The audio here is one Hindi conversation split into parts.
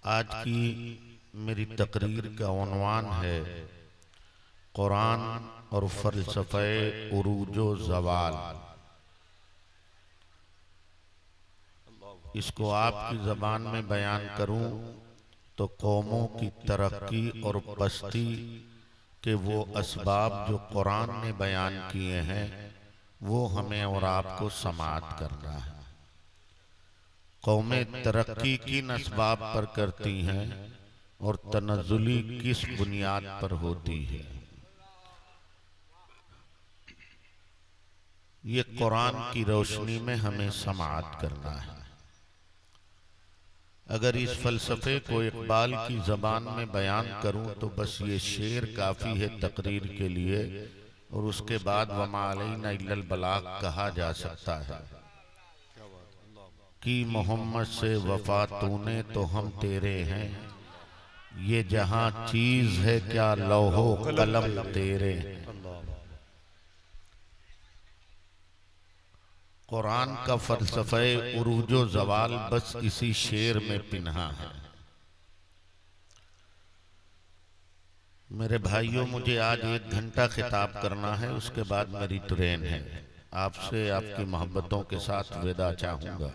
आज की मेरी तकरीर का उन्वान है कुरान और फ़लसफ़े उरूजो ज़वाल। इसको आपकी ज़बान में बयान करूं तो कौमों की तरक्की और पस्ती के वो असबाब जो कुरान ने बयान किए हैं वो हमें और आपको समाअत करना है। कौमें तरक्की किन असबाब पर करती हैं और तनज़्ज़ुली किस बुनियाद पर होती है, ये कुरान की रोशनी में हमें समाअत करना है। अगर इस फ़लसफ़े को इक़बाल की ज़बान में बयान करूं तो बस ये शेर काफ़ी है तकरीर के लिए, और उसके बाद वमा अलैना इल्लल बलाग कहा जा सकता है कि मोहम्मद से वफा तूने तो हम तेरे हैं, ये जहां चीज है क्या लौहो कलम तेरे हैं। कुरान का फ़लसफ़े उरूजो ज़वाल बस इसी शेर में पिन्हा है। मेरे भाइयों, मुझे आज 1 घंटा खिताब करना है, उसके बाद मेरी ट्रेन है। आपसे आपकी मोहब्बतों के साथ विदा चाहूंगा।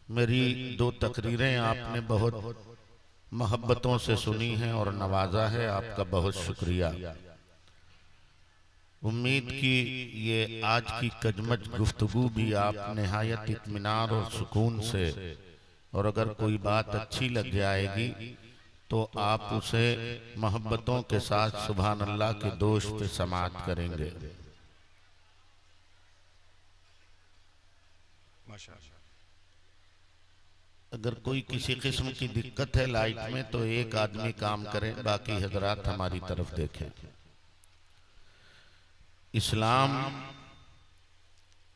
मेरी 2 तकरीरें आपने बहुत मोहब्बतों से सुनी हैं और नवाजा है, आपका बहुत शुक्रिया। उम्मीद की ये आज की कजमज गुफ्तगू भी आप निहायत इत्मीनान और सुकून से, और अगर कोई बात अच्छी लग जाएगी तो आप उसे मोहब्बतों के साथ सुभान अल्लाह के दोष पे समाअत करेंगे। अगर कोई किसी किस्म की दिक्कत है लाइट में तो एक आदमी काम करे, बाकी हजरात हमारी तरफ देखें। इस्लाम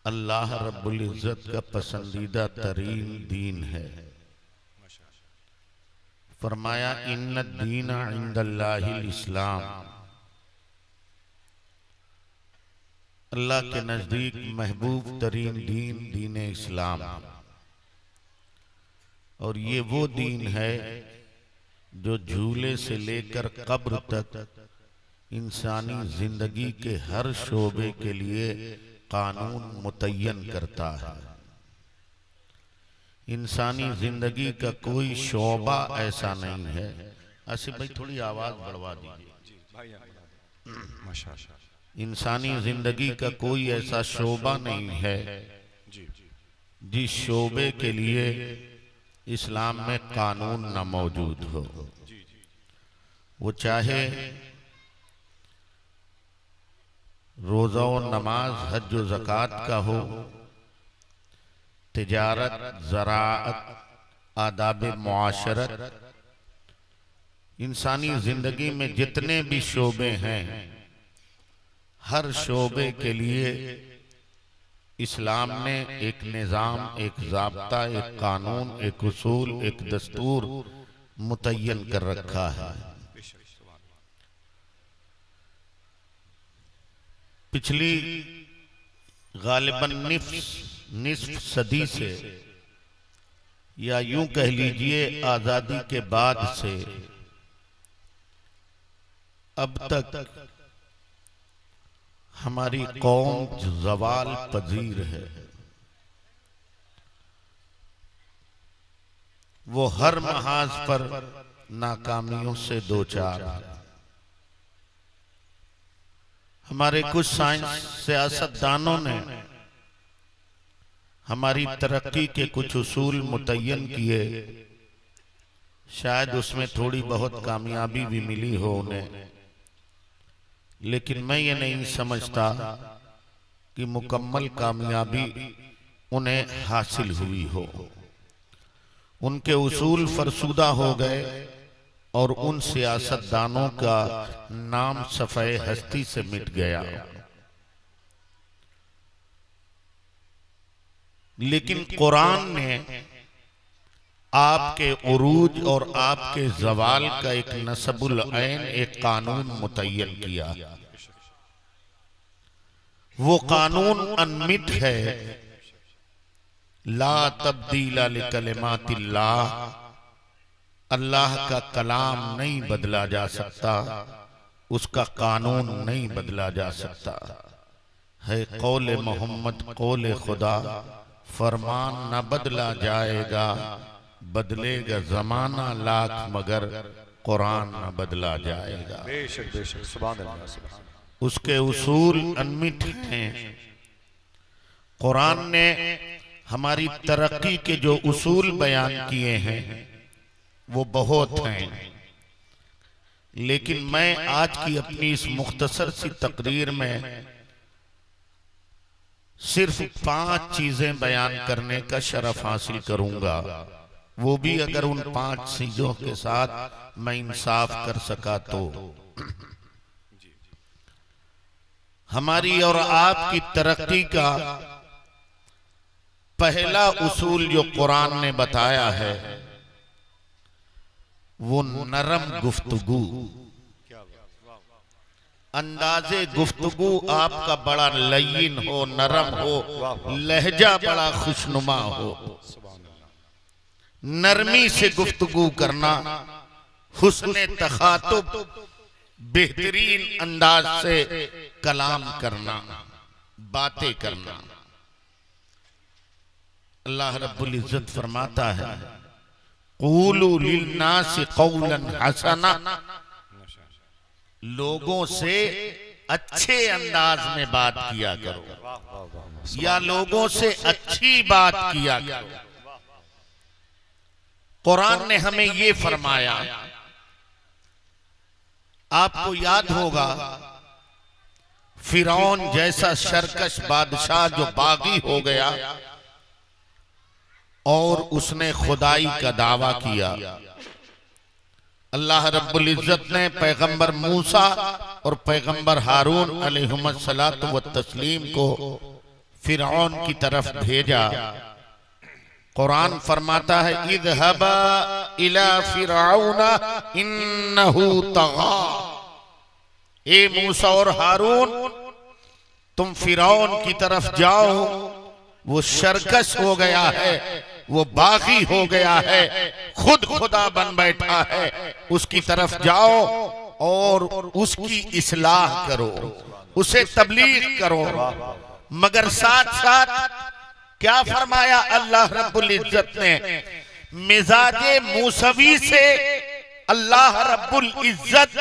अल्लाह रब्बुल इज्जत का पसंदीदा तरीन दीन है। फरमाया इन्न दीन इंदल्लाहिल इस्लाम, अल्लाह के नजदीक महबूब तरीन दीन दीन इस्लाम है। और ये वो दीन है जो झूले से लेकर कब्र तक इंसानी जिंदगी के हर शोबे के लिए कानून मुतय्यन करता है। इंसानी जिंदगी का कोई शोबा ऐसा नहीं है। आसिफ भाई थोड़ी आवाज बढ़वा दीजिए। इंसानी जिंदगी का कोई ऐसा शोबा नहीं है जिस शोबे के लिए इस्लाम में कानून न मौजूद हो। वो चाहे रोजा और नमाज हज व ज़कात का हो, तिजारत, ज़राअत, आदाब मुआशरत, इंसानी जिंदगी में जितने भी शोबे हैं हर शोबे के लिए इस्लाम ने एक निज़ाम, एक ज़ाब्ता, एक कानून, एक उसूल, एक दस्तूर मुतय्यन कर रखा है। पिछली गालिबन निस्फ सदी से, या यूं कह लीजिए आजादी के बाद से अब तक हमारी कौम ज़वाल पजीर है। वो हर महाज पर नाकामियों से दो चार है। हमारे कुछ सियासतदानों ने हमारी तरक्की के कुछ उसूल मुतय्यन किए, शायद उसमें थोड़ी बहुत कामयाबी भी मिली हो उन्हें, लेकिन मैं ये नहीं समझता कि मुकम्मल कामयाबी उन्हें हासिल हुई हो। उनके उसूल फरसुदा हो गए और उन सियासतदानों का नाम सफ़े हस्ती से मिट गया। लेकिन कुरान ने आपके उरूज और आपके ज़वाल का एक नसबुल ऐन, एक कानून मुतय्यन किया। वो कानून अनमिट है, ला तब्दीला लिकलिमातिल्लाह, अल्लाह का कलाम नहीं बदला जा सकता, उसका कानून नहीं बदला जा सकता है। कौले मोहम्मद कौले खुदा, फरमान न बदला जाएगा, बदलेगा जमाना लाख मगर कुरान न बदला जाएगा। बेशक बेशक, सुभान अल्लाह, सुभान अल्लाह। उसके उसूल अनमिट हैं। कुरान ने हमारी तरक्की के जो उसूल बयान किए हैं वो बहुत हैं, लेकिन मैं आज की अपनी इस मुख्तसर सी तकरीर में सिर्फ 5 चीजें बयान करने का शरफ हासिल करूंगा, वो भी अगर उन 5 चीजों के साथ मैं इंसाफ कर सका तो। हमारी और आपकी तरक्की का पहला उसूल जो कुरान ने बताया है वो नरम गुफ्तगू। अंदाजे गुफ्तगू आपका बड़ा लयीन हो, नरम हो, लहजा बड़ा खुशनुमा हो। नरमी से गुफ्तगू करना, हुस्ने तखातुब, बेहतरीन अंदाज से कलाम करना, बातें करना। अल्लाह रब्बुल इज्जत फरमाता है, क़ूलू लिन्नासि क़ौलन हसना, लोगों से अच्छे अंदाज में बात किया करो या लोगों से अच्छी बात किया करो। कुरान ने हमें ये फरमाया। आपको याद होगा फिरौन जैसा शरकश बादशाह जो बागी हो गया और उसने खुदाई का दावा किया, अल्लाह रब्बुल इज्जत ने पैगंबर मूसा और पैगंबर हारून अलैहिस्सलात व तस्लीम को फिरौन की तरफ भेजा। कुरान फरमाता है, इज़हबा इला फिरऔन इन्नहु तग़ा, ए मूसा और हारून तुम फिरौन की तरफ जाओ, वो शरकश हो गया है, वो बागी हो गया है, खुद खुदा बन बैठा है, उसकी तरफ जाओ और उसकी इस्लाह करो, उसे तबलीग करो। मगर साथ साथ क्या फरमाया अल्लाह रब्बुल इज्जत ने, मिजाजे मूसवी से अल्लाह रब्बुल इज्जत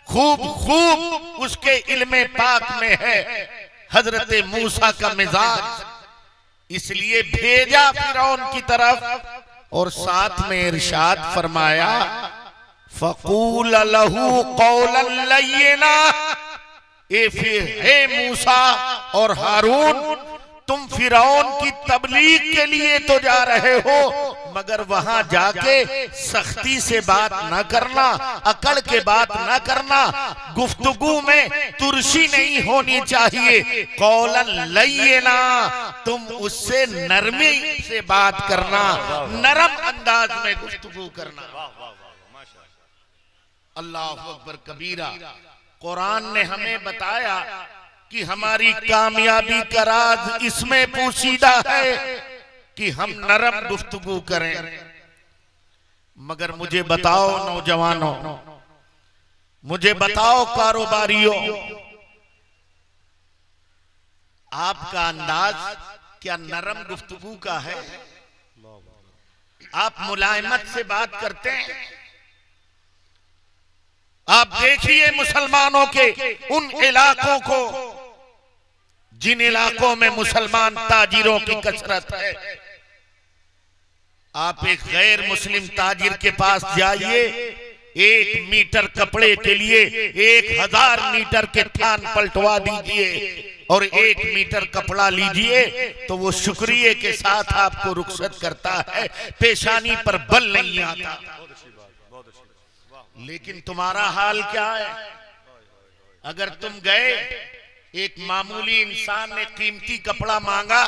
खूब खूब उसके इल्मे पाक में है हजरत मूसा का मिजाज, इसलिए भेजा फिरौन की तरफ और साथ में इरशाद फरमाया, फक़ूल लहू क़ौलन लय्यिना, ए फिर हे मूसा और हारून तुम फिरौन की तबलीग के लिए तो जा रहे हो, मगर वहां जाके सख्ती से बात न करना, अकड़ के बात न करना, गुफ्तगू में तुरशी नहीं होनी चाहिए। कौलन लय्यिना, तुम उससे नरमी से बात करना, नरम अंदाज में गुफ्तगू करना। अल्लाह अकबर कबीरा। कुरान ने हमें बताया कि हमारी कामयाबी का राज इसमें पोशीदा है कि हम नरम गुफ्तगू करें। मगर मुझे बताओ नौजवानों, मुझे बताओ कारोबारियों, आपका अंदाज क्या नरम गुफ्तगू का है? आप मुलायमत से बात करते हैं? आप देखिए मुसलमानों के उन इलाकों को जिन इलाकों में मुसलमान ताजिरों की कसरत है। आप एक गैर मुस्लिम ताजिर के पास जाइए, 1 मीटर कपड़े के लिए 1000 मीटर के थान पलटवा दीजिए और 1 मीटर कपड़ा लीजिए तो वो शुक्रिया के साथ आपको रुखसत करता है, पेशानी पर बल नहीं आता। लेकिन तुम्हारा हाल क्या है? अगर तुम गए, एक मामूली इंसान ने कीमती कपड़ा मांगा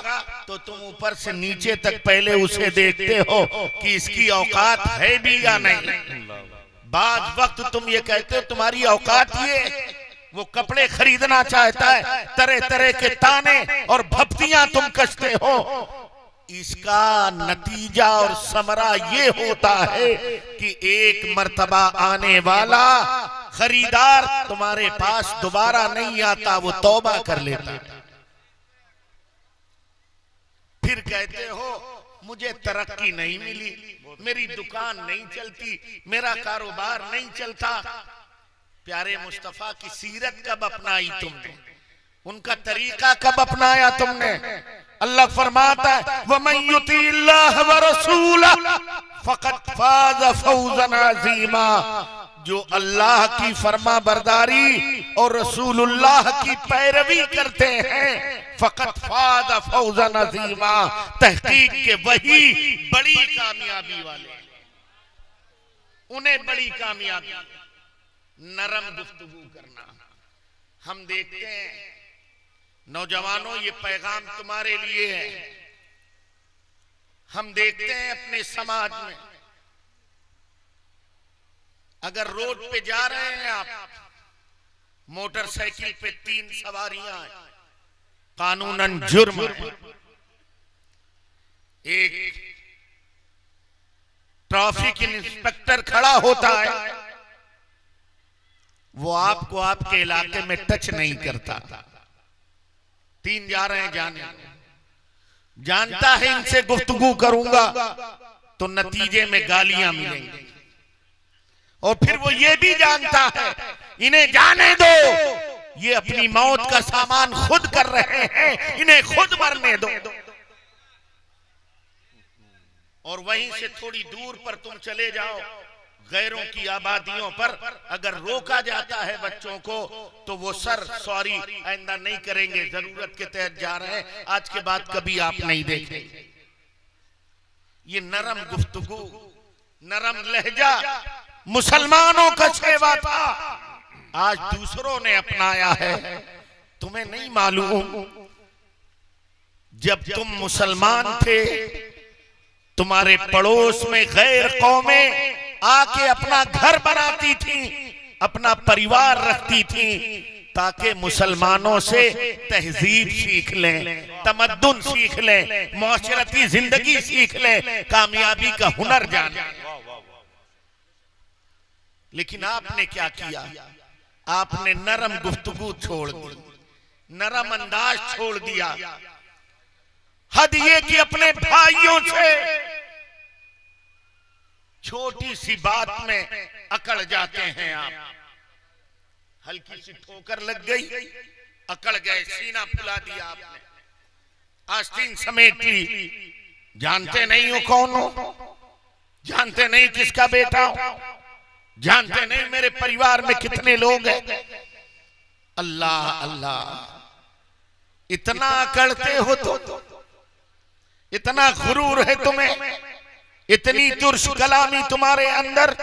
तो तुम ऊपर से नीचे तक पहले उसे देखते हो कि इसकी औकात है भी या नहीं। बाद वक्त तुम ये कहते हो तुम्हारी औकात ये, वो कपड़े खरीदना चाहता है, तरह तरह के ताने और भपतियां तुम कसते हो। इसका नतीजा और समरा ये होता है कि एक मर्तबा आने वाला खरीदार तुम्हारे पास दोबारा नहीं आता, वो तौबा कर लेता है। फिर कहते हो मुझे तरक्की नहीं मिली, मेरी दुकान नहीं चलती, मेरा कारोबार नहीं चलता। प्यारे मुस्तफा की सीरत कब अपनाई तुमने, उनका तरीका कब अपनाया तुमने? अल्लाह फरमाता है वमन युतिल्लाह व रसूलहु फक़द फाज़ फौज़न अज़ीमा। जो अल्लाह की फरमा बरदारी और रसूलुल्लाह की पैरवी करते हैं, फक़द फाज़ फौज़न अज़ीमा, तहकीक के वही बड़ी कामयाबी वाले, उन्हें बड़ी कामयाबी। नरम गुफ्तगू करना। हम देखते हैं नौजवानों, ये पैगाम तुम्हारे लिए है। हम देखते हैं अपने समाज में, अगर रोड पे जा रहे हैं आप, मोटरसाइकिल पे 3 सवारियां हैं, कानूनन जुर्म है। एक ट्रैफिक इंस्पेक्टर खड़ा होता है, वो आपको आपके इलाके में टच नहीं करता। 3 जा रहे हैं जाने, जानता है इनसे गुफ्तगू करूंगा तो नतीजे में गालियां मिलेंगी, और फिर वो ये भी जानता है इन्हें जाने दो, ये अपनी मौत का सामान खुद कर रहे हैं, इन्हें खुद मरने दो। और वहीं से थोड़ी दूर पर तुम चले जाओ, गैरों की आबादियों पर अगर रोका जाता है बच्चों को, तो वो सर सॉरी आइंदा नहीं करेंगे, जरूरत के तहत जा रहे हैं, आज के बाद कभी आप नहीं देखेंगे। ये नरम गुफ्तगू, नरम लहजा मुसलमानों का सेवा था, आज दूसरों ने अपनाया है। तुम्हें नहीं मालूम, जब तुम मुसलमान थे, तुम्हारे पड़ोस में गैर कौमें आके अपना घर बनाती थी, अपना परिवार रखती थी, ताकि मुसलमानों से तहजीब सीख लें, तमद्दुन सीख लें, मुआशरती जिंदगी सीख लें, कामयाबी का हुनर जाने। लेकिन आपने क्या किया? आपने नरम गुफ्तगू छोड़ दी, नरम अंदाज छोड़ दिया। हद ये कि अपने भाइयों से छोटी सी बात में अकड़ जाते हैं आप। हल्की सी ठोकर लग गई, अकड़ गए, सीना फुला दिया आपने, आस्तीन समेट ली। जानते नहीं हो कौन हो, जानते नहीं किसका बेटा हो, जानते नहीं मेरे परिवार में कितने लोग हैं। अल्लाह अल्लाह, इतना अकड़ते हो तो, इतना गुरूर है तुम्हें, इतनी तुर्श कलामी तुम्हारे अंदर।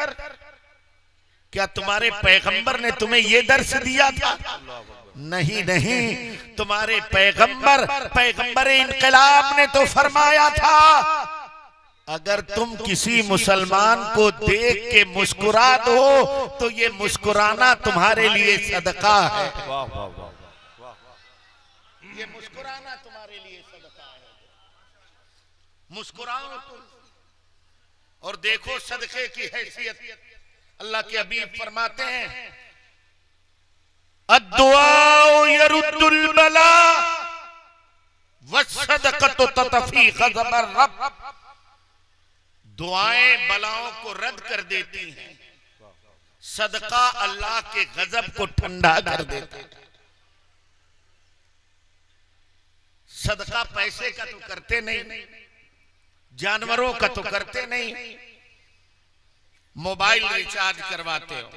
क्या तुम्हारे पैगंबर ने तुम्हें यह दर्श दिया था? नहीं नहीं, तुम्हारे पैगंबर इनकलाब ने तो फरमाया था, अगर तुम किसी मुसलमान को देख के मुस्कुरा दो तो ये मुस्कुराना तुम्हारे लिए सदका है। ये मुस्कुराना तुम्हारे लिए सदका है। मुस्कुराओ तुम और देखो सदके की हैसियत। अल्लाह के हबीब फरमाते हैं, अद्दुआ यरुद्दुल बला वस्सदक़तु ततफ़ी ग़ज़बर रब। दुआएं बलाओं को रद्द कर देती हैं, सदका अल्लाह के गजब को ठंडा कर देता है। सदका पैसे का तो करते नहीं, जानवरों का तो करते नहीं, मोबाइल रिचार्ज करवाते हो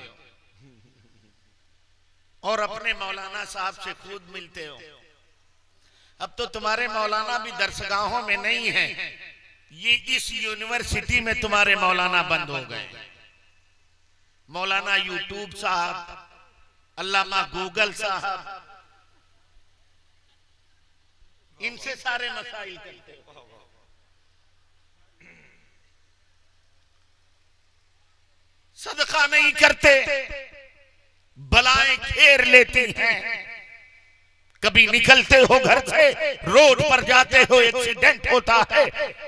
और अपने मौलाना साहब से खुद मिलते हो। अब तो तुम्हारे मौलाना भी दरसगाहों में नहीं है, ये इस यूनिवर्सिटी में तुम्हारे मौलाना बंद हो गए। मौलाना यूट्यूब साहब, अल्लामा गूगल साहब, इनसे सारे मसाइल करते हो। सदका नहीं करते, बलाएं घेर लेती हैं, कभी निकलते हो घर से, रोड पर जाते हो, एक्सीडेंट होता है,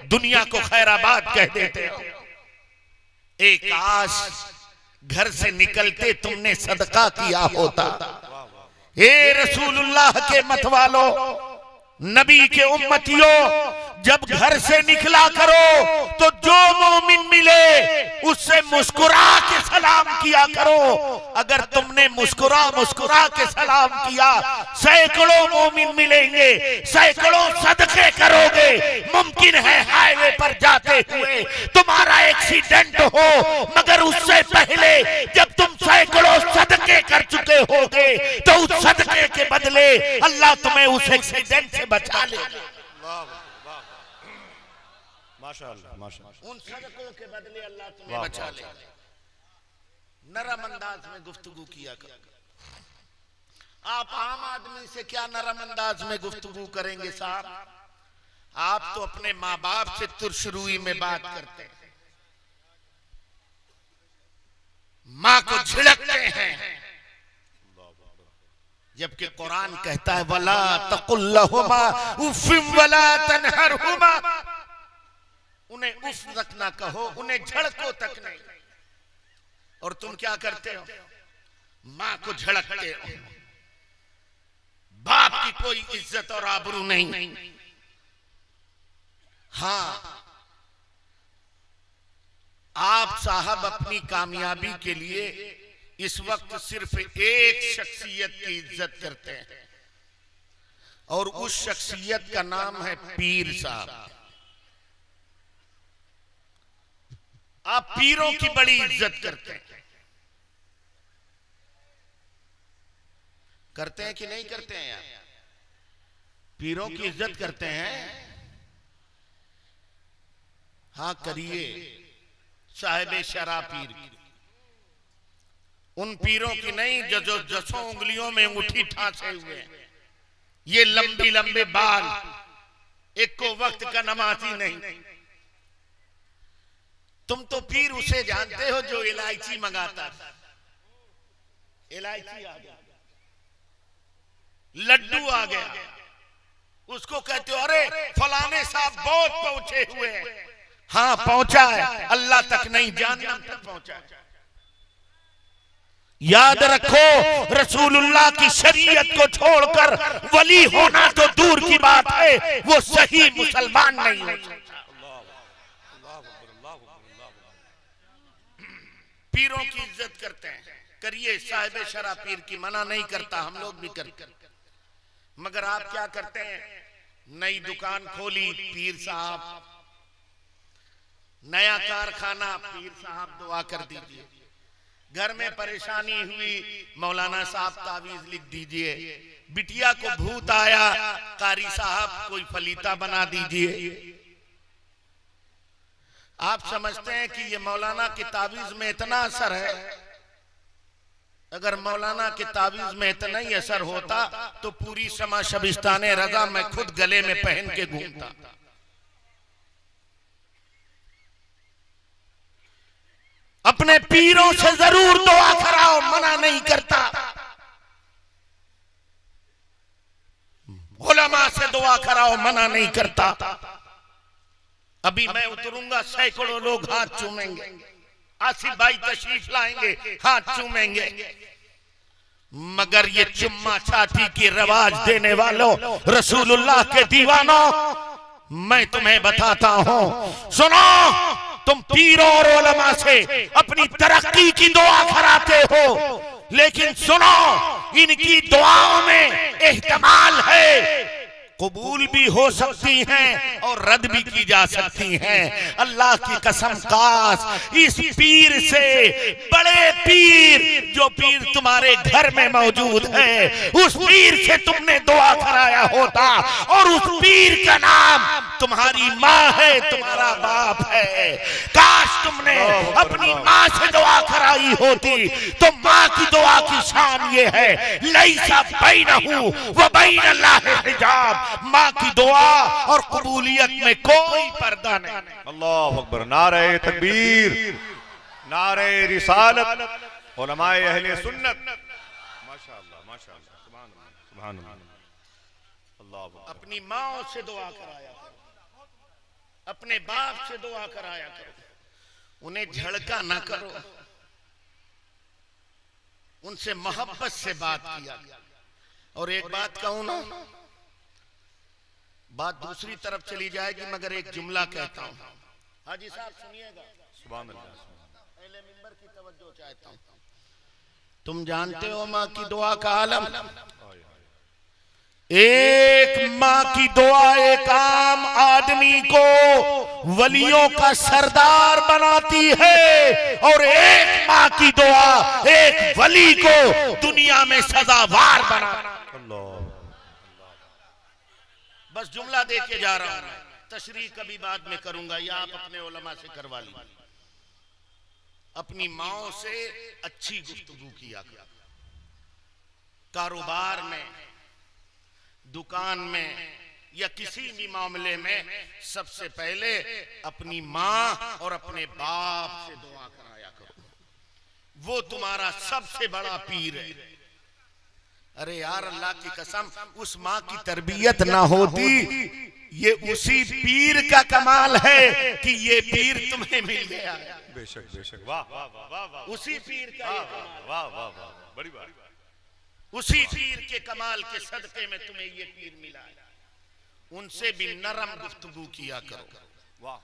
दुनिया को खैराबाद कह देते हो। एक काश घर से निकलते तुमने सदका किया होता। ए रसूलुल्लाह के मत वालों, नबी के उम्मतियों, जब घर से निकला करो तो जो मोमिन मिले उससे मुस्कुरा के सलाम किया करो। अगर तुमने मुस्कुरा के सलाम किया, सैकड़ों मोमिन मिलेंगे, सैकड़ों सदके करोगे। मुमकिन है हाईवे पर जाते हुए तुम्हारा एक्सीडेंट हो, मगर उससे पहले जब तुम सैकड़ों सदके कर चुके होगे तो उस सदके के बदले अल्लाह तुम्हें उस एक्सीडेंट से बचा ले। माशाअल्लाह, माशाअल्लाह। उन सदकों के बदले अल्लाह तुम्हें बचा ले। नरम अंदाज में गुफ्तगू किया कर। आप आम आदमी से क्या नरम अंदाज में गुफ्तगू करेंगे साहब? आप तो अपने माँ बाप से तुरशरूई में बात करते हैं, माँ को झिड़कते हैं, जबकि कुरान कहता है वला तकुल्लहुमा उफ़िम वला तनहरहुमा, उन्हें उफ तक ना कहो, उन्हें झड़को तक नहीं। और तुम क्या करते हो? माँ को झड़कते हो। बाप की कोई इज्जत और आबरू नहीं। हाँ, आप साहब अपनी कामयाबी के लिए इस वक्त सिर्फ एक शख्सियत की इज्जत करते हैं, और उस शख्सियत का नाम है पीर साहब। आप पीरों की बड़ी इज्जत करते हैं। करते हैं कि नहीं करते हैं? यार पीरों की इज्जत करते हैं। हाँ करिए, साहिब शरा पीर की, उन पीरों की नहीं जो दसों उंगलियों में अंगूठी ठासे हुए हैं, ये लंबी लंबे बाल, एक को वक्त का नमाजी नहीं। तुम तो पीर उसे जानते हो जो इलायची मंगाता था। इलायची आ गया, लड्डू आ गया, उसको कहते हो अरे फलाने साहब बहुत पहुंचे हुए हैं। हाँ पहुंचा है, अल्लाह तक नहीं, जहन्नम तक पहुंचा है। याद रखो, रसूलुल्लाह की शरीयत को छोड़कर वली होना तो दूर की बात है, वो सही मुसलमान नहीं हो सकता। पीरों की इज्जत करते हैं, करिए, साहिब शरा पीर की मना नहीं करता, हम लोग भी करते हैं। मगर आप क्या करते हैं? नई दुकान खोली, पीर साहब, नया कारखाना, पीर साहब दुआ कर दीजिए। घर में परेशानी हुई, मौलाना साहब तावीज लिख दीजिए। बिटिया को भूत आया, कारी साहब कोई फलीता बना दीजिए। आप समझते हैं कि ये मौलाना की तावीज में इतना असर है? अगर मौलाना की तावीज में इतना ही असर होता तो पूरी शमा शबिस्ताने रजा मैं खुद गले में पहन के घूमता। अपने पीरों से जरूर दुआ कराओ, मना नहीं करता। उलमा से दुआ कराओ, मना नहीं करता। अभी मैं उतरूंगा, सैकड़ों लोग हाथ चूमेंगे, आसिफ भाई तशरीफ लाएंगे, हाथ चूमेंगे। मगर ये चुम्मा चाटी की रवाज देने वालों, रसूलुल्लाह के दीवानों, मैं तुम्हें बताता हूं, सुनो, तुम पीरों और उलमा से अपनी तरक्की की दुआ कराते हो, लेकिन सुनो, इनकी दुआओं में एहतमाल है, कबूल भी हो सकती हैं और रद्द भी की जा सकती हैं। अल्लाह की कसम, काश इस पीर से, बड़े पीर जो पीर तुम्हारे घर में मौजूद है, उस पीर से तुमने दुआ कराया होता, और उस पीर का नाम तुम्हारी माँ है, तुम्हारा बाप है। काश तुमने अपनी माँ से दुआ कराई होती, तो माँ की दुआ की शान ये है, लैसा बैनहू व बैन अल्लाह हिजाब, माँ की दुआ और कबूलियत में कोई पर्दा नहीं। अल्लाह अकबर, नारे तकबीर, नारे रिसालत, उलमाए अहले सुन्नत। माशाअल्लाह, माशाअल्लाह, सुभान अल्लाह, सुभान अल्लाह। अपनी माँ से दुआ कराया करो, अपने बाप से दुआ कराया करो, उन्हें झड़का ना करो, उनसे मोहब्बत से बात किया। और एक बात कहूं ना, बात दूसरी तरफ चली जाएगी, मगर एक जुमला कहता हूं, हाजी साहब सुनिएगा, सुभान अल्लाह, पहले मिंबर की तवज्जो चाहता हूं। तुम जानते हो माँ की दुआ का आलम, एक माँ की दुआ एक आम आदमी को वलियों का सरदार बनाती है, और एक माँ की दुआ एक वली को दुनिया में सजावार बनाती है। बस जुमला दे के जा रहा हूं, तशरीह कभी बाद में करूंगा, या आप अपने उलमा से करवा लीजिए। अपनी माओ से अच्छी गुफ्तगू किया करो, कारोबार में, दुकान में या किसी भी मामले में सबसे पहले अपनी माँ और अपने बाप से दुआ कराया करो, वो तुम्हारा सबसे बड़ा पीर है। अरे यार अल्लाह की कसम, उस माँ की तरबियत ना होती, ये उसी पीर का कमाल है कि ये पीर तुम्हें मिल गया। बेशक बेशक, वाह वाह वाह वाह, उसी पीर का वाह वाह वाह, बड़ी बात, उसी पीर के कमाल के सदके में तुम्हें ये पीर मिला है। उनसे भी नरम गुफ्तगू किया करो, वाह,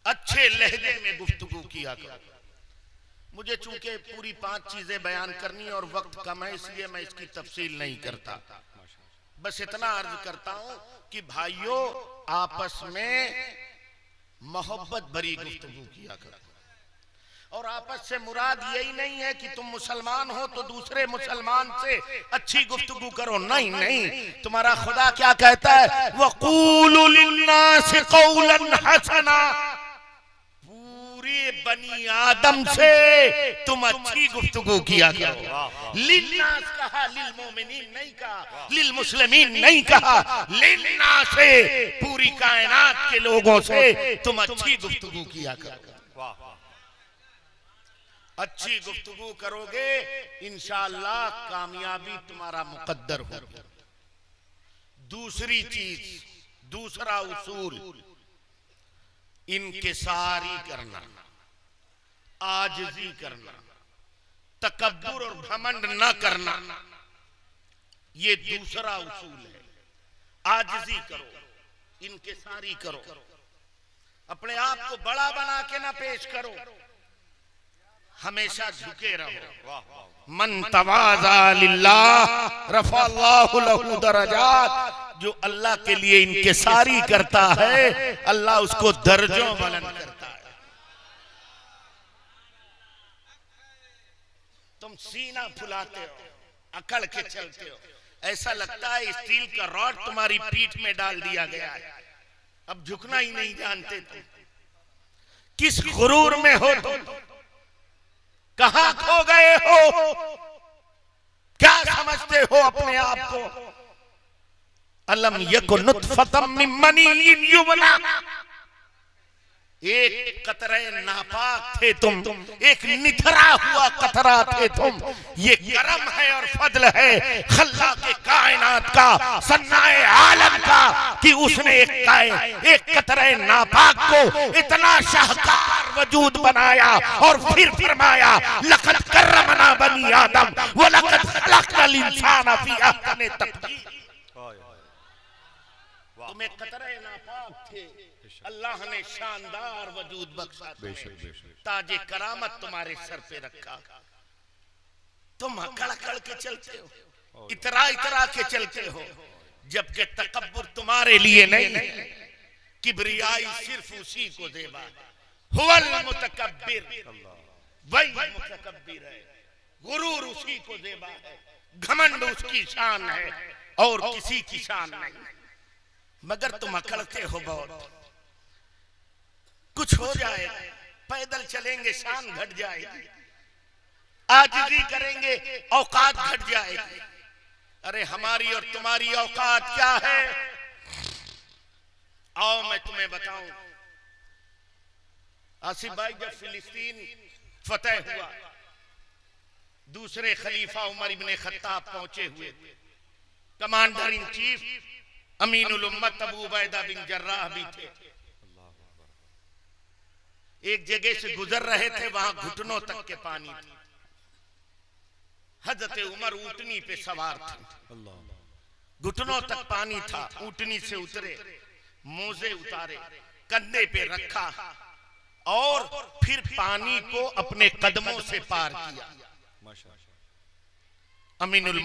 अच्छे लहजे में गुफ्तगू किया करो। मुझे चूंकि पूरी 5 चीजें बयान करनी और वक्त कम है, इसलिए मैं इसकी तफसील नहीं करता, बस इतना अर्ज करता हूं कि भाइयों आपस में मोहब्बत भरी गुफ्तगू किया करो। और आपस से मुराद यही नहीं है कि तुम मुसलमान हो तो दूसरे मुसलमान से अच्छी गुफ्तगू करो, नहीं नहीं, तुम्हारा खुदा क्या कहता है, वक़ूलु लिन्नासि क़ौलन हसना, पूरे बनी आदम से तुम अच्छी गुफ्तगू किया करो। लिन्नास कहा, लिल मोमिनीन नहीं कहा, लिल मुस्लिमीन नहीं कहा, लिन्नास से पूरी कायनात के लोगों से तुम अच्छी गुफ्तगू किया करो। अच्छी गुफ्तगू करोगे इंशाअल्लाह कामयाबी तुम्हारा मुकद्दर हो। दूसरी चीज, दूसरा उसूल, इनकिसारी करना, आजिज़ी करना, तकब्बुर और घमंड न करना, ये दूसरा उसूल है। आजिज़ी करो, इनकिसारी करो, अपने आप को बड़ा बना के ना पेश करो, हमेशा झुके रहो। मन तवाज़ा लिल्लाह रफ़अल्लाहु लहू दरजात, जो अल्लाह के लिए इनकिसारी करता है अल्लाह उसको दर्जों बुलंद करता है। तुम सीना फुलाते हो, अकड़ के चलते हो, ऐसा लगता है स्टील का रॉड तुम्हारी पीठ में डाल दिया गया है, अब झुकना ही नहीं जानते तुम। किस गुरूर में हो तुम, कहां खो गए हो, क्या समझते हो अपने आप को। अलम यकुन नुतफतम मिन मनीय्यिन युमना, एक कतरे नापाक थे तुम, एक निथरा हुआ कतरा थे तुम। ये करम है और फजल है खल्ला के कायनात का, सन्नाए आलम का, कि उसने एक कतरे नापाक को इतना शाहकार वजूद बनाया और फिर फरमाया लक़द कर्रमना बनी आदम व लक़द खलक़नल इंसान फी अहसनि तक़वीम। तुम एक कतरे नापाक थे, अल्लाह ने शानदार वजूद बख्शा, ताजे करामत तुम्हारे सर पे रखा, तुम अकड़ अकड़ के चलते हो, इतरा इतरा के चलते हो, जबकि तकब्बुर तुम्हारे लिए नहीं, किबरियाई सिर्फ उसी को देवा, हुवल मुतकब्बिर, वही मुतकब्बिर है, गुरूर उसी को देवा है, घमंड उसकी शान है और किसी की शान नहीं। मगर तुम अकड़ते हो बहुत, कुछ हो जाए, पैदल चलेंगे शान घट जाएगी, आजिज़ी करेंगे औकात घट जाएगी। अरे हमारी और तुम्हारी औकात क्या है, आओ मैं तुम्हें बताऊं। आसिफ भाई, जब फिलिस्तीन फतेह हुआ, दूसरे खलीफा उमर इब्ने खत्ताब पहुंचे हुए, कमांडर इन चीफ अमीनुल उम्मत अबू उबैदा बिन जर्राह भी थे। एक जगह से गुजर रहे थे, वहां घुटनों तक के पानी थे। हजरत उमर ऊंटनी पे सवार थे, घुटनों तक पानी था। ऊंटनी से उतरे, मोजे उतारे, कंधे पे रखा और फिर पानी को अपने कदमों से पार किया। अमीनुल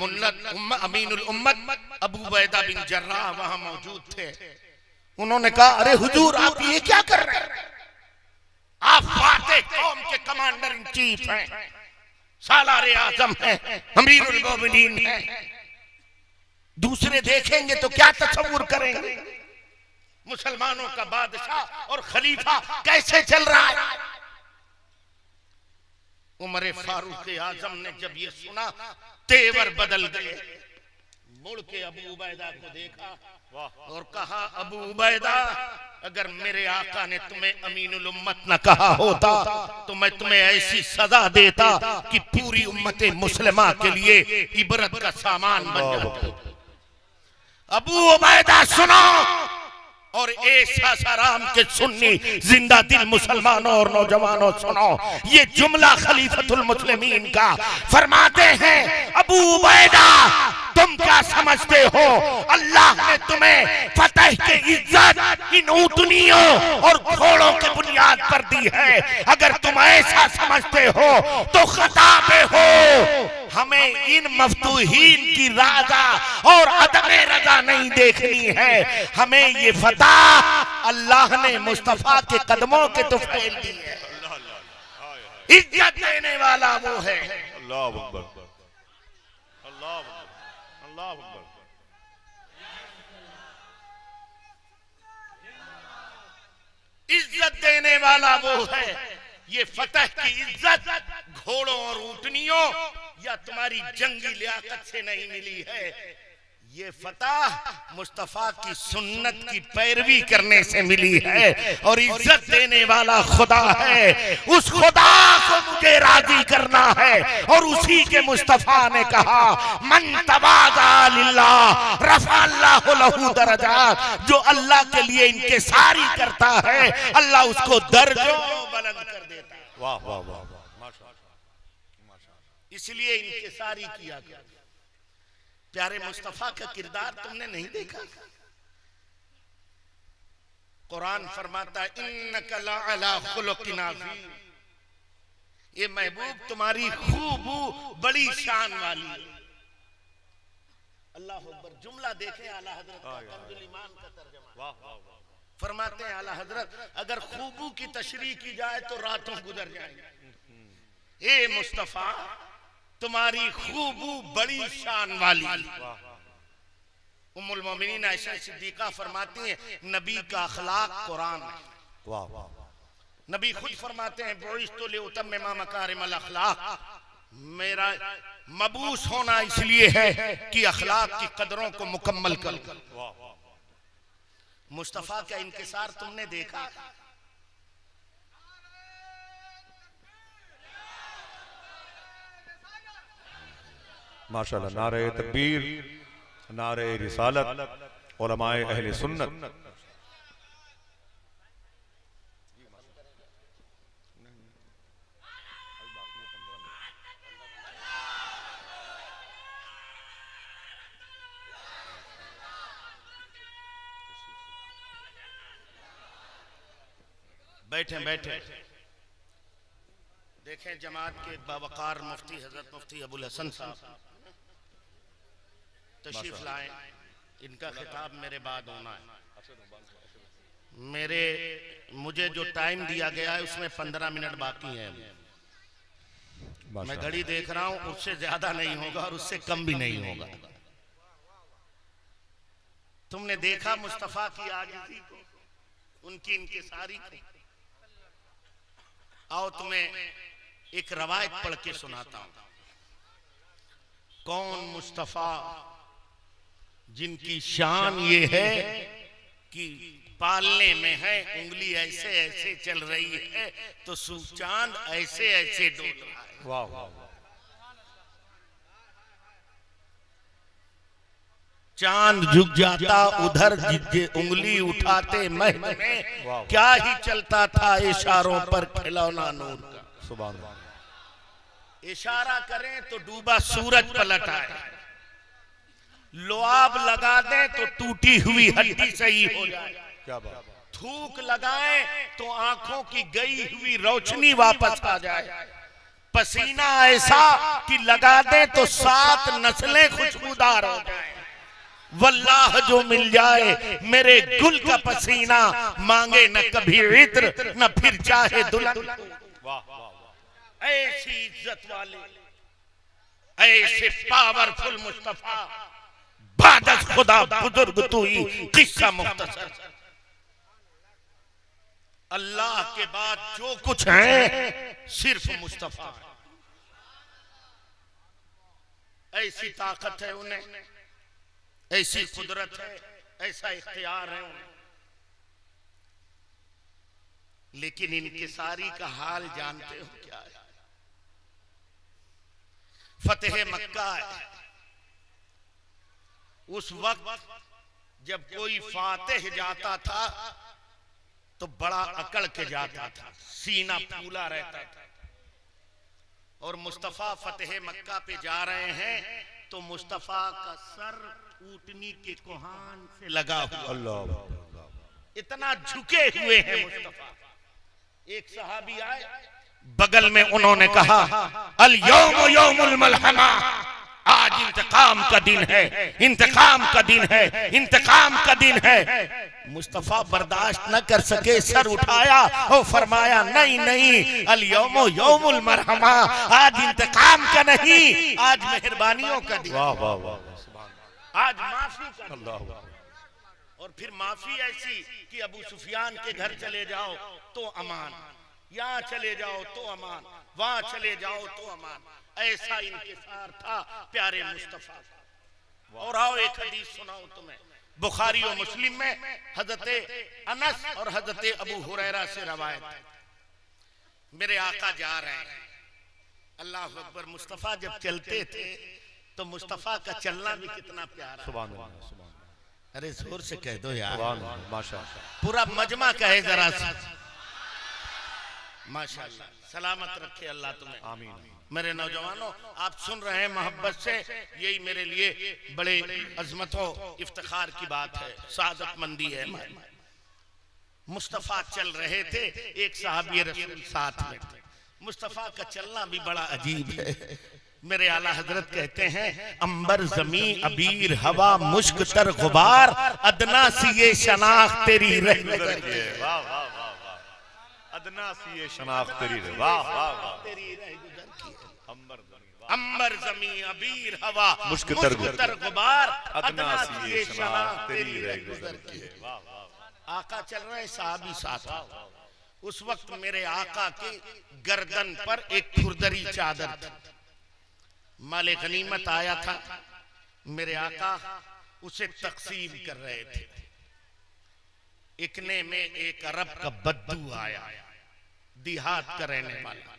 उम्मत अबू उबैदा बिन जर्राह वहां मौजूद थे। उन्होंने कहा, अरे हुजूर, आप ये क्या कर रहे हैं? आप फाते कौम के कमांडर इन चीफ हैं, सालारे आजम हैं, अमीरुल मोमिनीन हैं। दूसरे देखेंगे तो क्या तसव्वुर करेंगे? मुसलमानों का बादशाह और खलीफा कैसे चल रहा है? उमर फारूक आजम ने जब ये सुना, तेवर बदल गए। मुड़ के अबू उबैदा को देखा और कहा, अबू उबैदा, अगर मेरे आका ने तुम्हें अमीनुल उम्मत न कहा होता तो मैं तुम्हें ऐसी सजा देता कि पूरी उम्मत मुस्लिमा के लिए इबरत का सामान बन जाता। अबू उबैदा सुनो, और ए सासाराम के सुन्नी जिंदा दिल मुसलमानों और नौजवानों सुनो, ये जुमला खलीफतुल मुस्लिमीन का फरमाते हैं, अबू उबैदा, तुम क्या समझते हो? अल्लाह ने तुम्हें फतह की इज्जत इन ऊँटनियों और घोड़ों के बुनियाद पर दी है। अगर तुम ऐसा समझते हो तो खता पे हो। हमें इन मफ्तूहीन की राजा और अदमे रजा नहीं देखनी है। हमें ये फतह अल्लाह ने मुस्तफा के कदमों के तुफैल दी है। इज्जत देने वाला वो है। अल्लाह अकबर, अल्लाह अकबर, अल्लाह अकबर। इज्जत देने वाला वो है। ये फतह की इज्जत घोड़ों और ऊँटनियों या तुम्हारी जंगी लियाकत से नहीं मिली है। ये फतह मुस्तफा की सुन्नत की पैरवी करने से मिली है। और इज्जत देने वाला खुदा है। उस खुदा को मुझे राजी करना है। और उसी के मुस्तफा ने कहा, मन तवाज़ा लिल्लाह रफ़ा अल्लाहु लहू दरजात। जो अल्लाह के लिए इनकिसारी करता है, अल्लाह उसको दर्जों बुलंद कर देता है। वाह वाह वाह वाह, माशाअल्लाह। इसलिए इनकिसारी किया गया। प्यारे मुस्तफा का किरदार तुमने नहीं देखा? कुरान फरमाता है, इन्नका लअला खुलुकिन अज़ीम। ये महबूब तुम्हारी खूबू बड़ी शान वाली। अल्लाह अकबर। जुमला देखें आला हजरत का, कंजुल ईमान का तर्जुमा। वाह वाह वाह। फरमाते हैं आला हजरत, अगर खूबू की तशरीह की जाए तो रातों गुजर जाएंगी। ए मुस्तफा, तुम्हारी खूबू बड़ी शान वाली। उम्मुल मोमिनीन आयशा सिद्दीका फरमाती हैं, नबी का अखलाक कुरान है। वाह वाह। नबी खुद फरमाते हैं, बुइस्तु लिउतम्मिमा मकारिमल अखलाक। मेरा मबूस होना इसलिए है कि अखलाक की कदरों को मुकम्मल कर। मुस्तफा का इंकिसार तुमने देखा? माशाअल्लाह। नारे तकबीर, नारे रिसालत, उलमाए अहले सुन्नत। बैठे बैठे देखें, जमात के बावकार मुफ्ती हजरत मुफ्ती अबुल हसन साहब तशरीफ लाए। इनका खिताब मेरे बाद होना है। मुझे जो टाइम दिया गया है उसमें 15 मिनट बाकी हैं। मैं घड़ी देख रहा हूं, उससे ज्यादा नहीं होगा और उससे कम भी नहीं होगा। तुमने देखा मुस्तफा की आजिज़ी को, उनकी इंकिसारी को। आओ तुम्हें एक रवायत पढ़ के सुनाता हूं। कौन मुस्तफा जिनकी शान ये है कि पालने में है, उंगली ऐसे ऐसे चल रही है तो चांद ऐसे ऐसे डोल रहा है। वाह वाह। चांद झुक जाता उधर उंगली उठाते महल में, क्या ही चलता था इशारों पर खिलौना नूर का। सुभान अल्लाह। इशारा करें तो डूबा सूरज पलट आए, लुआब लगा दे तो टूटी हुई हड्डी सही हो जाए, क्या बात। थूक लगाए तो आंखों की गई हुई रोशनी वापस आ जाए, पसीना ऐसा कि लगा दे तो 7 नस्लें खुशबूदार हो जाए। वल्लाह जो मिल जाए मेरे गुल का पसीना, मांगे न कभी इत्र न फिर चाहे दुल्हन। वाह वाह वाह। ऐसी इज्जत वाले, ऐसे पावरफुल मुस्तफा, बादस खुदा बुजुर्ग तू ही, किस्सा मुख्तसर। अल्लाह के बाद जो कुछ है सिर्फ मुस्तफा। ऐसी ताकत है उन्हें, ऐसी कुदरत है, ऐसा इख्तियार है उन्हें। लेकिन इनके सारी का हाल जानते हो क्या है? फतेह मक्का है, उस वक्त जब कोई फातेह जाता था तो बड़ा अकड़ के जाता था, सीना फूला रहता था। और मुस्तफा फतेह मक्का पे जा रहे हैं तो मुस्तफा का सर ऊँटनी के कोहान से लगा हुआ, अल्लाह, इतना झुके हुए हैं मुस्तफा। एक सहाबी आए, बगल में उन्होंने कहा, अल यौम यौमुल मलहमा, आज इंतकाम का दिन है, इंतकाम का दिन है, इंतकाम का दिन है। मुस्तफा बर्दाश्त न कर सके, सर उठाया और फरमाया, नहीं नहीं, अल यौमो यौमुल मरहमा, आज इंतकाम का नहीं, आज मेहरबानियों का दिन। वाह वाह वाह, आज माफी का दिन। और फिर माफी ऐसी कि अबू सुफियान के घर चले जाओ तो अमान, यहाँ चले जाओ तो अमान, वहां चले जाओ तो अमान। ऐसा इंकिसार था प्यारे मुस्तफा। और आओ एक हदीस सुनाओ तुम्हें, बुखारी और मुस्लिम में हजरत अनस और हजरत अबू हुरैरा से रवायत है। मेरे आका जा रहे हैं, अल्लाह अकबर। मुस्तफा जब चलते थे तो मुस्तफा का चलना भी कितना प्यारा। सुभान अल्लाह, सुभान अल्लाह। अरे जोर से कह दो यार, सुभान अल्लाह, माशाअल्लाह। पूरा मजमा कहे जरा सा, माशाअल्लाह। सलामत रखे अल्लाह तुम्हें, आमीन। मेरे नौजवानों, आप सुन रहे हैं मोहब्बत से, यही मेरे लिए बड़े अजमतों इफ्तिखार की बात है, सादतमंदी है। मुस्तफा चल रहे थे, एक सहाबी रसूल साथ में थे। मुस्तफा का चलना भी बड़ा अजीब है। मेरे आला हजरत कहते हैं, अंबर जमी अबीर हवा मुश्क तर गुबार, अदना सी ये शनाख्त तेरी रह गुजर के। वाह वाह वाह वाह, अदना सी ये शनाख्त तेरी रह, वाह वाह वाह, तेरी रह गुजर की। अंबर जमी अबीर हवा मुश्क तर तर गुबार, अदना सी ये शनाख्त तेरी रह गुजर की। वाह वाह। आका चल रहे, साहबी साथ। उस वक्त मेरे आका के गर्दन पर एक खुरदरी चादर थी, माले गनीमत आया था। मेरे आका उसे तकसीम कर रहे थे। इतने में एक अरब का बद्दू आया, देहात का रहने वाला।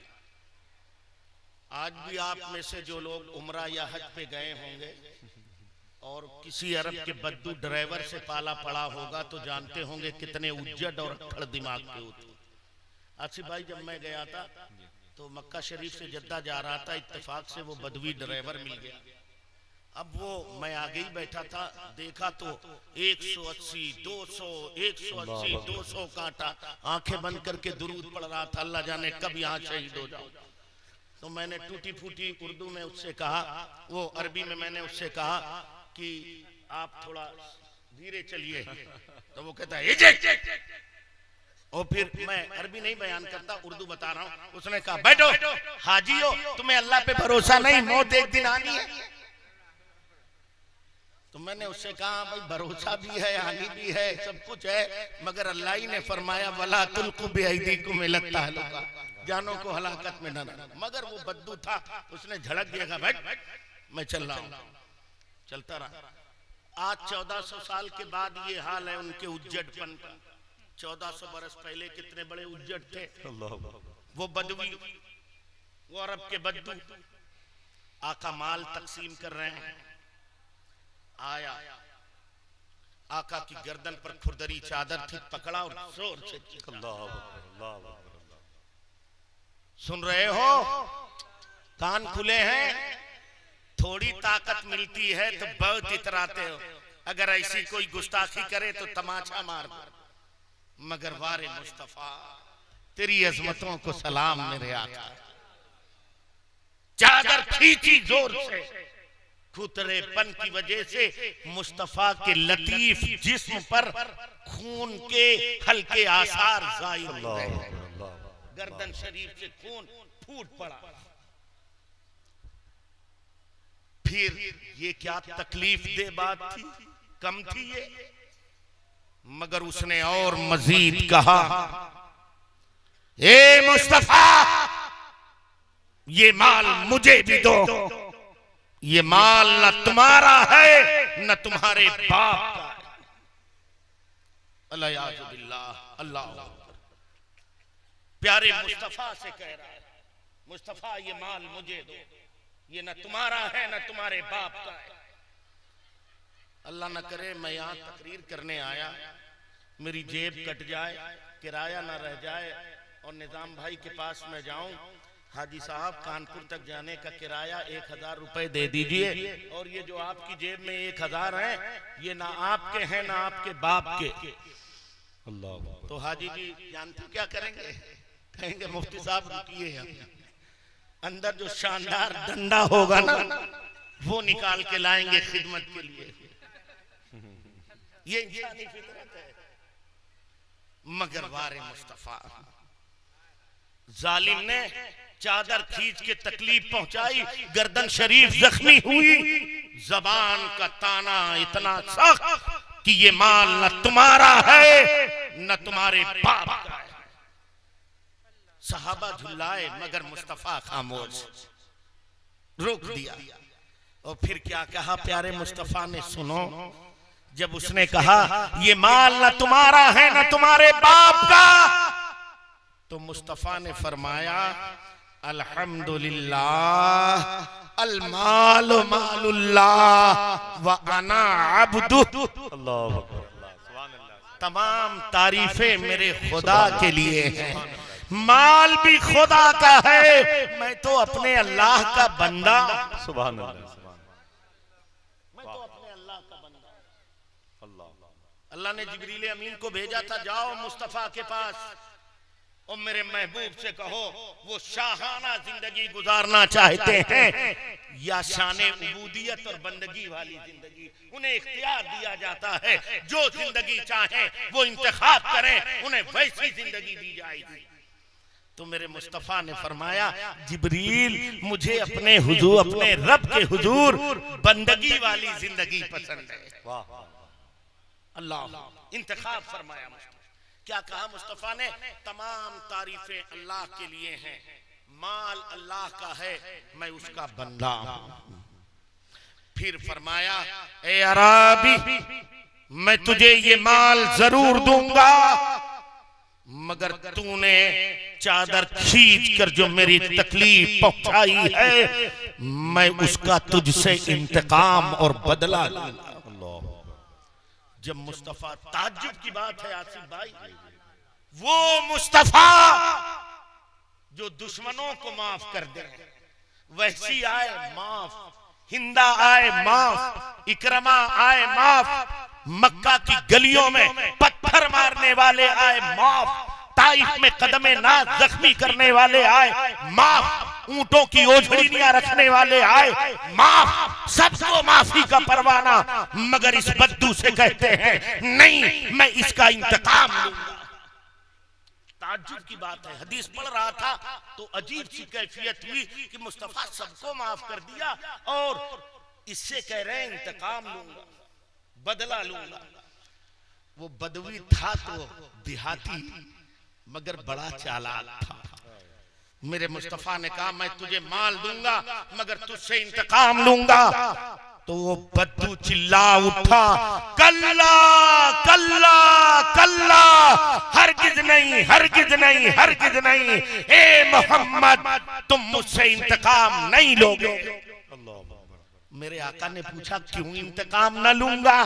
आज भी आप में से जो लोग उम्रा या हज पे गए होंगे और किसी अरब के बद्दू ड्राइवर से पाला पड़ा होगा तो जानते होंगे कितने उज्जड और अक्खड़ दिमाग के होते। आसिफ भाई, जब मैं गया था तो मक्का शरीफ से जद्दा जा रहा था, इत्तेफाक से वो बदवी ड्राइवर मिल गया। अब वो मैं आगे ही बैठा था, देखा तो 180, 200, 180, 200 कांटा, आंखें बंद करके दुरूद पढ़ रहा था, अल्लाह जाने कब यहाँ शहीद हो जाऊं। तो मैंने टूटी फूटी उर्दू में उससे कहा, वो अरबी में मैंने उससे कहा कि आप थोड़ा धीरे चलिए। तो वो कहता है, और फिर मैं अरबी नहीं बयान करता, उर्दू बता रहा हूँ। उसने कहा, बैठो हाजी हो, तुम्हें अल्लाह पे भरोसा नहीं, मौत एक दिन आनी है। तो मैंने उससे कहा, भाई भरोसा भी है, आनी भी है, सब कुछ है, मगर अल्लाह ही ने फरमाया, वला तुल्कु बिअयदीकुम इला तहलुका, जानों को हलाकत में न डालो। मगर वो बद्दू था, उसने झड़क दिया, बैठ मैं चल रहा हूँ। चलता रहा। आज 1400 साल के बाद ये हाल है उनके उज्जडपन का। 1400 बरस पहले कितने बड़े उज्जड थे वो बदवी, वो अरब के बद्दू। आका माल तकसीम कर रहे हैं, आया आका की गर्दन पर खुरदरी चादर थी, पकड़ा और जोर से अल्लाह अल्लाह अल्लाह। सुन रहे हो, कान खुले हैं, थोड़ी ताकत मिलती है तो बहुत इतराते हो, अगर ऐसी कोई गुस्ताखी करे तो तमाचा मार दो। मगर वारे मुस्तफा तेरी अजमतों को सलाम मेरे आका। चादर खींची जोर से, खुतरेपन की वजह से मुस्तफा के लतीफ जिस्म पर खून के हल्के आसार जाहिर हो गए। गर्दन शरीफ से खून फूट पड़ा। फिर ये क्या तकलीफ दे बात थी, कम थी ये, मगर उसने और मजीद कहा, ए मुस्तफा ये माल मुझे भी दो, ये माल न तुम्हारा है न तुम्हारे बाप का है। अल्लाह अल्लाह प्यारे मुस्तफा से कह रहा है, मुस्तफा ये माल मुझे दो, ये न तुम्हारा है न तुम्हारे बाप का है। अल्लाह न करे मैं यहाँ तकरीर करने आया, मेरी जेब कट जाए, किराया न रह जाए और निजाम भाई के पास मैं जाऊं, हाजी साहब कानपुर तक जाने का किराया 1000 रुपए दे दीजिए, और ये जो आपकी जेब में 1000 है ये ना आपके हैं ना आपके बाप के। अल्लाह। तो हाजी जी जानते क्या करेंगे, कहेंगे मुफ्ती साहब रुकिए, अंदर जो शानदार डंडा होगा ना वो निकाल के लाएंगे खिदमत के लिए। ये इंसानी फितरत है। मगर वारे मुस्तफा जालिम ने चादर खींच के तकलीफ पहुंचाई, गर्दन शरीफ जख्मी हुई, जबान का ताना इतना सख्त कि ये माल न तुम्हारा है न तुम्हारे बाप का है। सहाबा झुल्लाए मगर मुस्तफा खामोश, रोक दिया। और फिर क्या कहा प्यारे मुस्तफा ने, सुनो, जब उसने कहा ये माल न तुम्हारा है न तुम्हारे बाप का, तो मुस्तफा ने फरमाया अल्हम्दुलिल्लाह अल माल मालुल्लाह व अना अब्दु। अल्लाह। तमाम तारीफें मेरे खुदा के लिए हैं, माल भी खुदा का है, मैं तो अपने अल्लाह का बंदा। सुभान अल्लाह। मैं तो अपने अल्लाह का बंदा। अल्लाह ने जिब्रील अमीन को भेजा था, जाओ मुस्तफा के पास और मेरे महबूब से कहो वो शाहाना जिंदगी गुजारना चाहते हैं या शाने उबूदियत और बंदगी वाली जिंदगी, उन्हें इख्तियार दिया जाता है, जो जिंदगी चाहे वो इंतखाब करें, उन्हें वैसी जिंदगी दी जाएगी। तो मेरे मुस्तफा ने फरमाया जिब्रील मुझे अपने हुजूर, अपने रब के हुजूर बंदगी वाली जिंदगी पसंद है। अल्लाह इंतखाब फरमाया। क्या कहा मुस्तफा ने, तमाम तारीफें अल्लाह के लिए हैं, माल अल्लाह का है, मैं उसका बंदा हूं। फिर फरमाया ए अराबी मैं तुझे ये माल जरूर दूंगा, मगर तूने चादर खींच कर जो मेरी तकलीफ पहुंचाई है मैं उसका तुझसे इंतकाम और बदला लूंगा। जब मुस्तफा, ताज्जुब की बात है आसिफ भाई, वो मुस्तफा जो दुश्मनों को माफ कर दे, वैसी आए माफ, हिंदा आए माफ, इकरमा आए माफ, मक्का की गलियों में पत्थर मारने वाले आए माफ, ताइफ में कदमे नाज जख्मी करने वाले आए माफ, ऊंटों की ओझड़ियां रखने वाले आए माफ, सबको माफी का परवाना। मगर इस बद्दू से कहते हैं नहीं मैं इसका इंतकाम लूंगा। ताज्जुब की बात है, हदीस पढ़ रहा था तो अजीब सी कैफियत हुई कि मुस्तफा सबको माफ कर दिया और इससे कह रहे हैं इंतकाम लूंगा, बदला लूंगा। वो बदवी था तो देहाती मगर बड़ा चालाक था। मेरे मुस्तफा ने कहा मैं तुझे माल दूंगा मगर तुझसे इंतकाम लूंगा। तो वो बद्दू चिल्ला उठा, कल्ला कल्ला कल्ला, हरगिज नहीं हरगिज नहीं हरगिज नहीं, ए मोहम्मद तुम मुझसे इंतकाम नहीं लोगे। मेरे आका ने पूछा क्यों इंतकाम न लूंगा?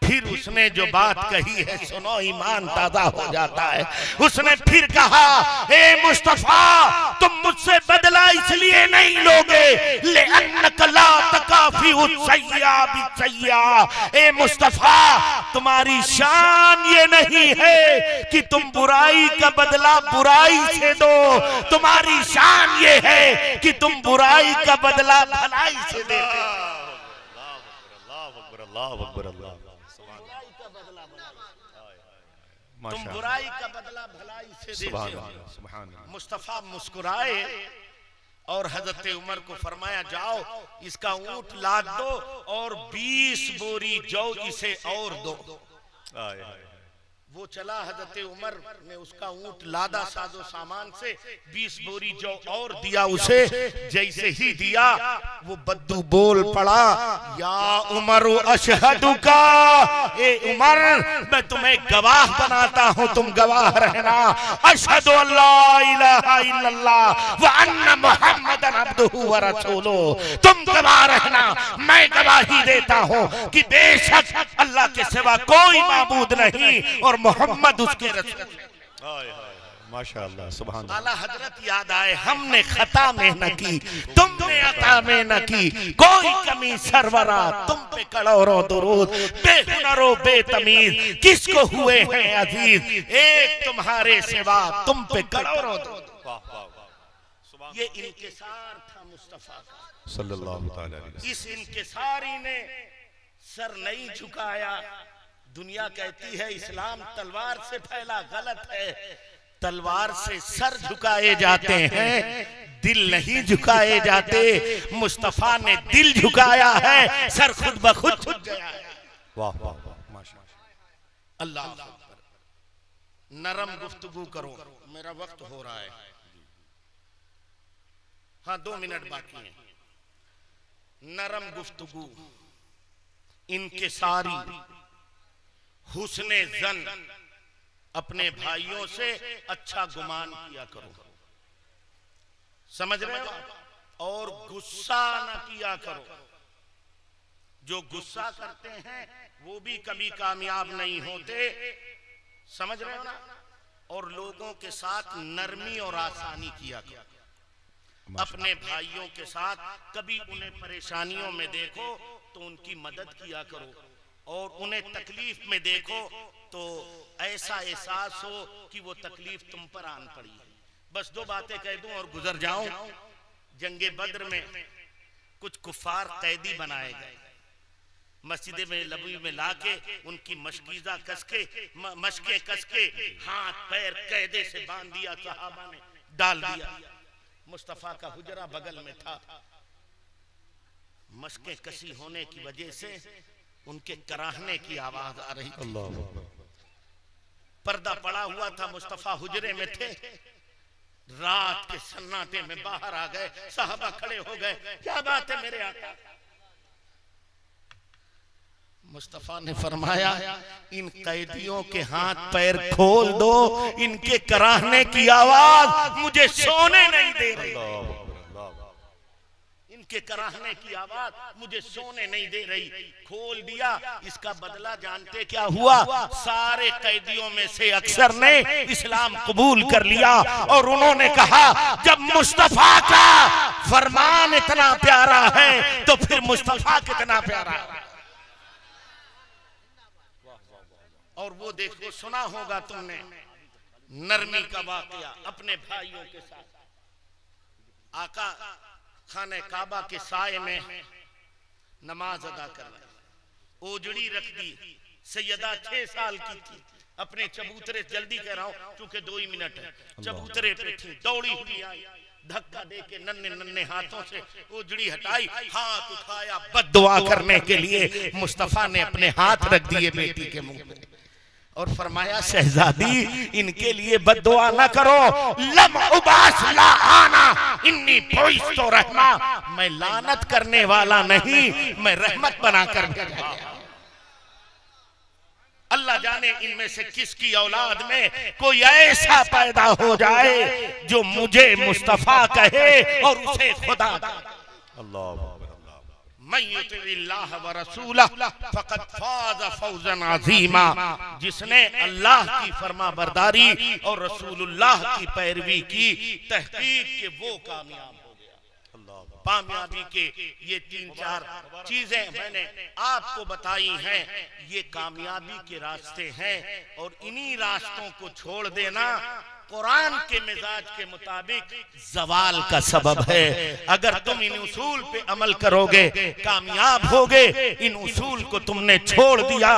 फिर उसने जो बात कही है सुनो, ईमान ताजा हो जाता है। उसने फिर कहा, ए मुस्तफा, तुम मुझसे बदला इसलिए नहीं लोगे ले अन्नक ला तकाफी सय्या बिसय्या। ए मुस्तफा, तुम्हारी शान ये नहीं है कि तुम बुराई का बदला बुराई से दो, तुम्हारी शान ये है कि तुम बुराई का बदला भलाई से देते हो। तुम बुराई का बदला भलाई से देते हो। मुस्तफा मुस्कुराए और हजरत उमर को फरमाया, जाओ इसका ऊंट लाद दो और 20 बोरी जौ इसे और दो। वो चला, हजरत उमर ने उसका ऊंट लादा साजो सामान से, 20 बोरी जौ और दिया उसे। जैसे ही दिया वो बद्दू बोल पड़ा, या उमर अशहदु का, ए उमर मैं तुम्हें गवाह बनाता हूं, तुम गवाह रहना। अशहदु अल्ला इलाहा इल्लल्लाह व अन्ना मुहम्मदन अब्दुहु व रसूलुहु। तुम गवाह रहना, मैं गवाही देता हूं कि बेशक अल्लाह के सिवा कोई माबूद नहीं और मोहम्मद उसके रसूल। माशाअल्लाह, सुभान अल्लाह। आला हजरत याद आए, हमने खता में न की, तुमने अता में न की, कोई कमी सरवरा तुम पे करोड़ों दुरूद, बेहुनरो बेतमीज किसको हुए हैं अजीज, एक तुम्हारे सिवा तुम पे करोड़ों दुरूद। ये इंकिसार था मुस्तफा का सल्लल्लाहु अलैहि वसल्लम। इस इंकिसारी ने सर नहीं झुकाया। दुनिया कहती है इस्लाम तलवार से फैला, गलत है। तलवार से सर झुकाए जाते हैं, दिल नहीं झुकाए जाते। मुस्तफा ने दिल झुकाया है, सर खुद ब खुद झुक गया है। वाह वाह वाह, माशाअल्लाह। अल्लाह अकबर। नरम गुफ्तगू करो, मेरा वक्त हो रहा है। हाँ, 2 मिनट बाकी है। नरम गुफ्तगू, इनके सारी हुस्ने जन, अपने भाइयों से अच्छा गुमान किया करो, समझ रहे हो? और गुस्सा न किया करो। जो गुस्सा करते हैं वो भी कभी कामयाब नहीं होते, समझ रहे हो ना? और लोगों के साथ नरमी और आसानी किया करो। अपने भाइयों के साथ कभी उन्हें परेशानियों में देखो तो उनकी मदद किया करो, और उन्हें तकलीफ में देखो तो ऐसा एहसास हो कि वो तकलीफ तुम पर आन पड़ी है। बस 2 बातें कह दूं और गुजर जाऊं। जंगे बद्र में कुछ कुफार कैदी बनाए गए, मस्जिद में लबी में लाके उनकी मशकीजा कसके, मशके कसके हाथ पैर कैदे से बांध दिया, सहाबा ने डाल दिया। मुस्तफा का हुजरा बगल में था। मशके कसी होने की वजह से उनके कराहने की आवाज आ रही थी। पर्दा पड़ा हुआ था, मुस्तफा हुजरे में थे। रात के सन्नाटे में बाहर आ गए, साहबा खड़े हो गए, क्या बात है मेरे आका? मुस्तफा ने फरमाया, इन कैदियों के हाथ पैर खोल दो, इनके कराहने की आवाज मुझे सोने नहीं दे रही। इनके कराहने की आवाज मुझे सोने नहीं दे रही। खोल दिया। इसका बदला जानते क्या हुआ? सारे कैदियों में से अक्सर ने इस्लाम कबूल कर लिया और उन्होंने कहा, जब मुस्तफा का फरमान इतना प्यारा है तो फिर मुस्तफा कितना प्यारा है। और वो देखो, सुना होगा तुमने नरमी का वाकया अपने भाइयों के साथ। आका खाने काबा के साए में नमाज अदा कर रहे, ओजड़ी रख दी। सैयदा 6 साल की थी। अपने चबूतरे, जल्दी कह रहा हूं क्योंकि 2 ही मिनट है, चबूतरे पे थी, दौड़ी हुई आई, धक्का दे के नन्हे नन्हे हाथों से ओजड़ी हटाई, हाथ उठाया बद्दुआ करने के लिए। मुस्तफा ने अपने हाथ रख दिए बेटी के मुंह में और फरमाया, शहजादी इनके लिए बद्दुआ न करो। लम उबास ला आना इन्नी बोइस तो रहमा, मैं लानत करने वाला नहीं, मैं रहमत बनाकर भेजा। अल्लाह जाने इनमें से किसकी औलाद में कोई ऐसा पैदा हो जाए जो मुझे मुस्तफा कहे और उसे खुदा। अल्लाह मैं युतिल्लाह व रसूलह फक़द फाज़ फौज़न अज़ीमा, जिसने अल्लाह की फरमा बरदारी और रसूलुल्लाह की पैरवी की, तहकीक के वो कामयाब हो गया। कामयाबी के ये 3-4 चीजें मैंने आपको बताई हैं, ये कामयाबी के रास्ते हैं। और इन्हीं रास्तों को छोड़ देना कुरान के मिजाज के मुताबिक जवाल का सबब है। अगर तुम इन उसूल पे अमल करोगे कामयाब होगे, इन उसूल को तुमने छोड़ दिया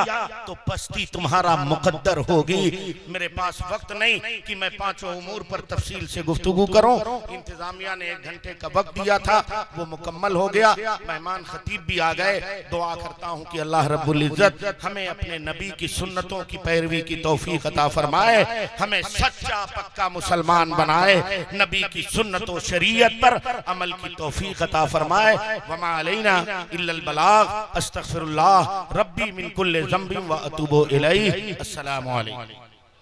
तो पस्ती तुम्हारा मुकद्दर होगी। मेरे पास वक्त नहीं कि मैं 5 उमूर पर तफसील से गुफ्तगू करूं। इंतजामिया ने 1 घंटे का वक्त दिया था, वो मुकम्मल हो गया। मेहमान खतीब भी आ गए। दुआ करता हूं कि अल्लाह रब्बुल इज्जत हमें अपने नबी की सुन्नतों की पैरवी की तौफीक अता फरमाए, हमें सच्चा पक्का मुसलमान बनाए, नबी की सुन्नत और शरीयत पर अमल की तौफीक अता फरमाए। वमा अलैना इल्लल बलाग। अस्तगफिरुल्लाह रब्बी मिन कुल्लि ज़ंबिन व अतूबु इलैहि। अस्सलामु अलैकुम।